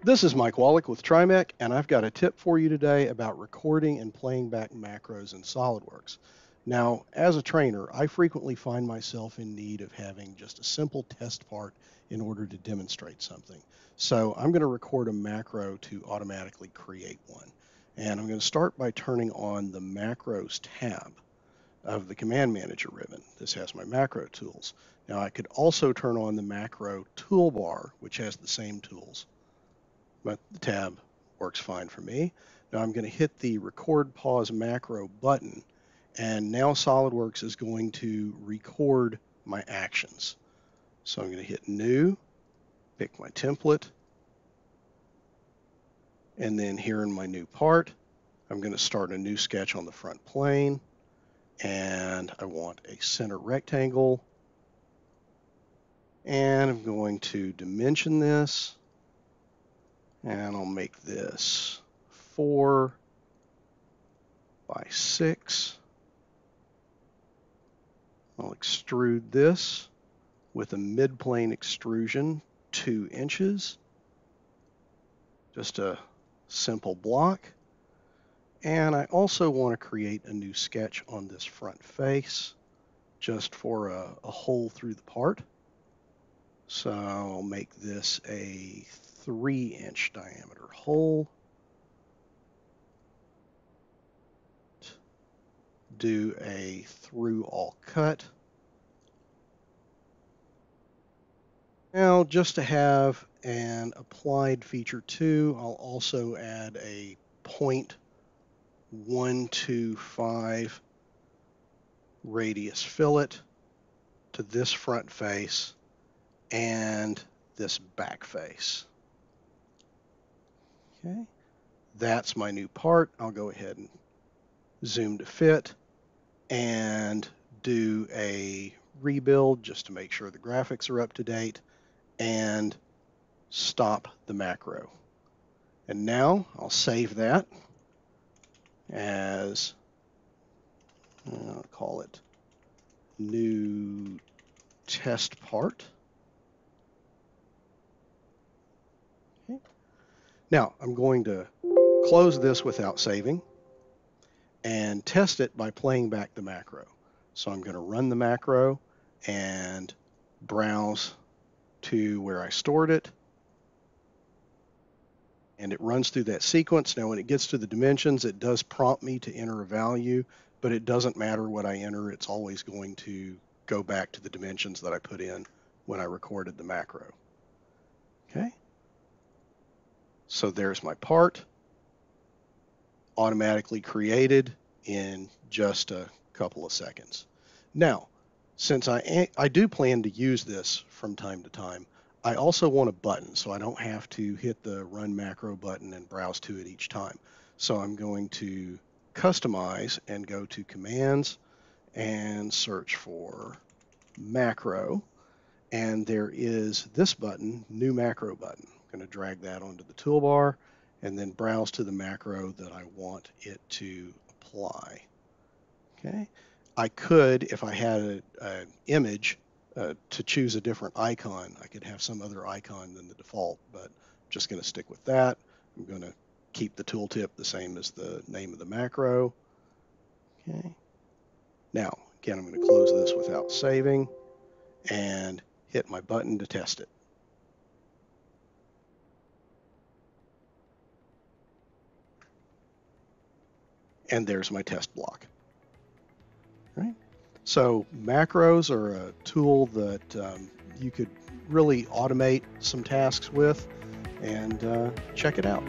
This is Mike Wallach with TriMech, and I've got a tip for you today about recording and playing back macros in SOLIDWORKS. Now, as a trainer, I frequently find myself in need of having just a simple test part in order to demonstrate something. So I'm going to record a macro to automatically create one. And I'm going to start by turning on the Macros tab of the Command Manager ribbon. This has my macro tools. Now, I could also turn on the macro toolbar, which has the same tools, but the tab works fine for me. Now I'm going to hit the record pause macro button, and now SOLIDWORKS is going to record my actions. So I'm going to hit new, pick my template, and then here in my new part, I'm going to start a new sketch on the front plane, and I want a center rectangle, and I'm going to dimension this. And I'll make this 4 by 6. I'll extrude this with a mid-plane extrusion, 2 inches. Just a simple block. And I also want to create a new sketch on this front face, just for a hole through the part. So I'll make this a 3-inch diameter hole. Do a through all cut. Now, just to have an applied feature 2, I'll also add a 0.125 radius fillet to this front face and this back face. Okay, that's my new part. I'll go ahead and zoom to fit and do a rebuild just to make sure the graphics are up to date and stop the macro. And now I'll save that as, I'll call it new test part. Okay. Now I'm going to close this without saving and test it by playing back the macro. So I'm going to run the macro and browse to where I stored it. And it runs through that sequence. Now when it gets to the dimensions, it does prompt me to enter a value, but it doesn't matter what I enter. It's always going to go back to the dimensions that I put in when I recorded the macro. Okay. So there's my part, automatically created in just a couple of seconds. Now, since I do plan to use this from time to time, I also want a button so I don't have to hit the run macro button and browse to it each time. So I'm going to customize and go to commands and search for macro. And there is this button, new macro button. I'm going to drag that onto the toolbar and then browse to the macro that I want it to apply. Okay. I could, if I had an image, to choose a different icon. I could have some other icon than the default, but I'm just going to stick with that. I'm going to keep the tooltip the same as the name of the macro. Okay. Now, again, I'm going to close this without saving and hit my button to test it. And there's my test block. Right? So macros are a tool that you could really automate some tasks with, and check it out.